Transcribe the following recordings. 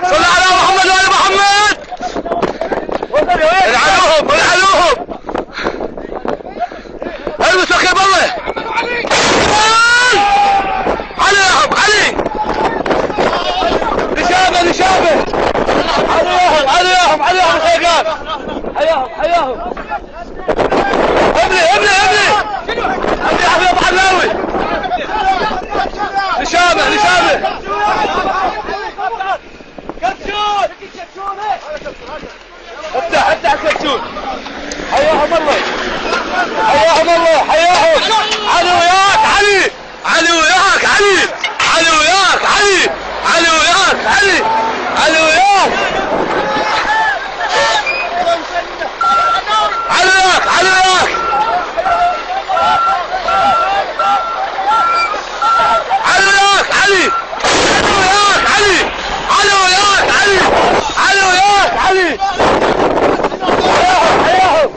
صل على محمد وآل محمد. العنوهم العنوهم. البسوا خيب الله. عليهم علي. نشابه نشابه. عليهم عليهم عليهم الخيقان. حياهم حياهم. ابني ابني ابني. ابني احمد ابو علاوي. نشابه نشابه. كبشون افتح افتح كبشون. حياهم الله حياهم الله حياهم. علي وياك علي. علي وياك علي. علي وياك علي. علي وياك علي. علي وياك علي وياك علي وياك. علي وياك علي. علي وياك علي. علي وياك علي. علي وياك علي. حياهم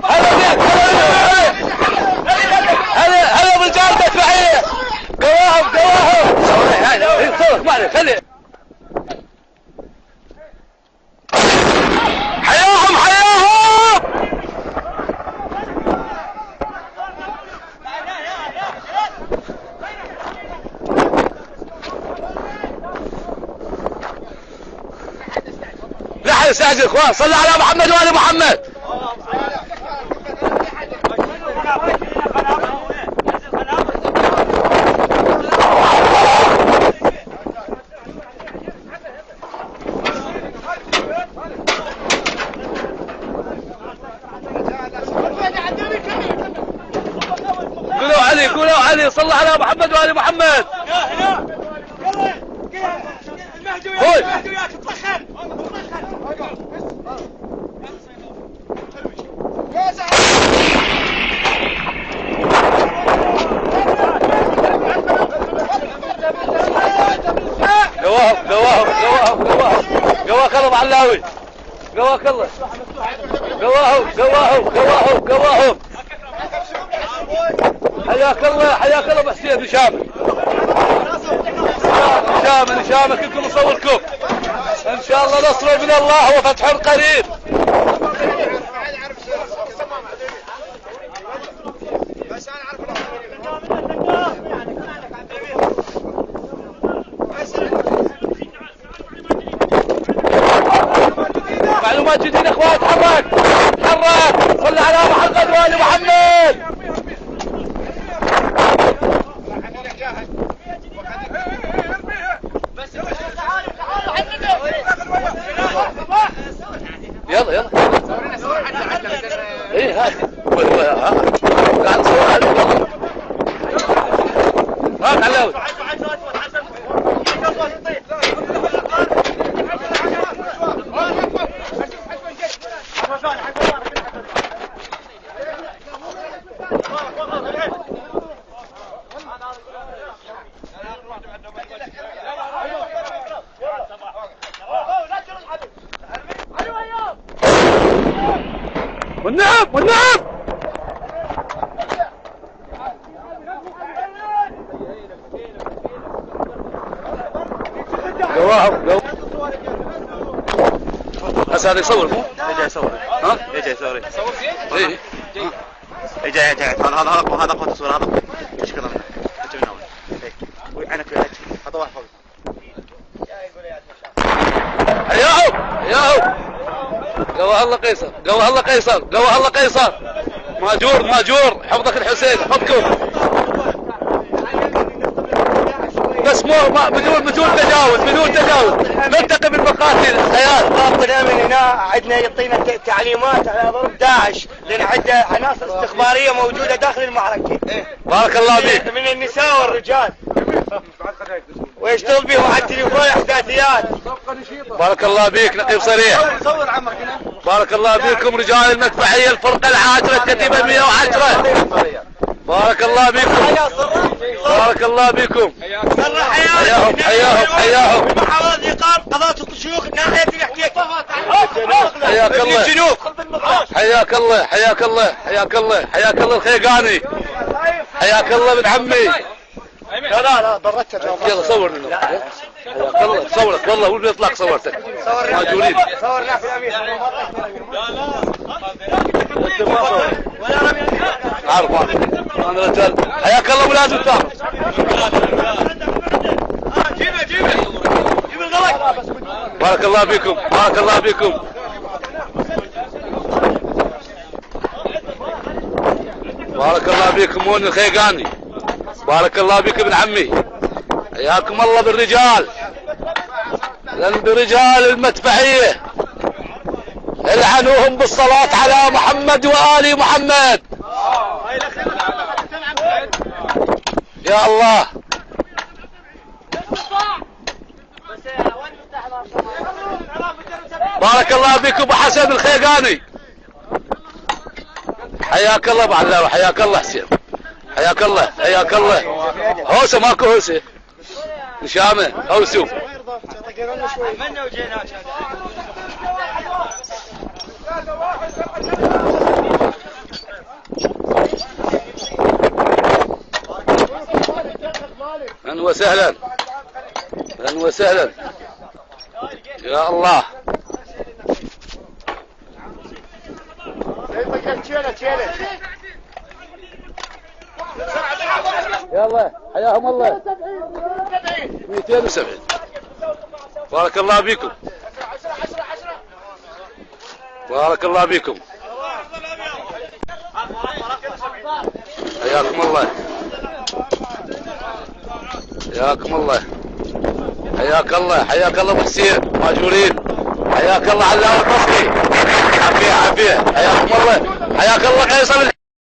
هلا بيك هلا هلا بالرجال مدفعيه. قواهم قواهم. صوت ما عليك خلي. حياهم حياهم. لا حد يستعجل اخوان. صلوا على محمد وآل محمد. قولوا علي قولوا علي. صلوا على محمد وآل محمد. قول قواهم قواهم قواهم قواهم. قواك الله معلاوي. قواك الله. قواهم قواهم قواهم قواهم. حياك الله حياك الله ابو حسين نشامه. نشامه نشامه كلكم نصوركم. ان شاء الله نصر من الله وفتح قريب. معلومات جديدة اخوان. تحرك تحرك. صل على محمد وآل محمد. يلا يلا. ايه هات. قاعد نصور عليك. هات علاوي. والنعم والنعم. قواهم هسه هذا يصور مو؟ جاي يصور. ها؟ جاي يصور. يصور زين؟ اي جاي جاي. هذا اقوى تصوير هذا. ايش كذا منه؟ اجي من اول. هيك. عينك في الهج. هذا واحد فوق. حياهم حياهم. قواه الله قيصر قواه الله قيصر قواه الله قيصر. ماجور ماجور. حفظك الحسين حفظكم. بس مو بدون تجاوز بدون تجاوز. ننتقم المقاتل خيال. ضابطنا من هنا عندنا يعطينا تعليمات على ضرب داعش لان عندنا عناصر استخباريه موجوده داخل المعركه. بارك الله بيك. من النساء والرجال ويشتغل بهم على التليفون احداثيات. بارك الله بيك نقيب صريح. صور عمك هنا. بارك الله بكم رجال المدفعيه الفرقه العاشره الكتيبه 110. بارك الله بكم بارك الله بكم. حياهم حياهم حياهم. محافظة إيقاف قضاة الشيوخ ناحية الاحتياج. حياك الله حياك الله حياك الله حياك الله حياك الله الخيقاني. حياك الله ابن عمي. لا بردت يلا صورني حياك الله صورك والله واللي يطلع صورتك ماجورين صورنا في الامير انت ما صور عارف انا رجال حياك الله ولاد الثامر جيبه الغلق بارك الله فيكم بارك الله فيكم بارك الله فيكم مون الخيقاني بارك الله فيك ابن عمي حياكم الله بالرجال برجال المدفعية العنوهم بالصلاة على محمد وآل محمد يا الله بارك الله فيك ابو حسن الخيقاني حياك الله ابو علاوة حياك الله حسين حياك الله حياك الله هوسه ماكو هوسه نشامه هوسو اهلا وسهلا اهلا وسهلا يا الله يلا حياهم الله 270 بارك الله بكم بارك الله بكم حياكم الله حياكم الله حياك الله حياك الله ابو حسين ماجورين حياك الله علاوي البصري عافيه عافيه حياكم الله حياك الله قيصر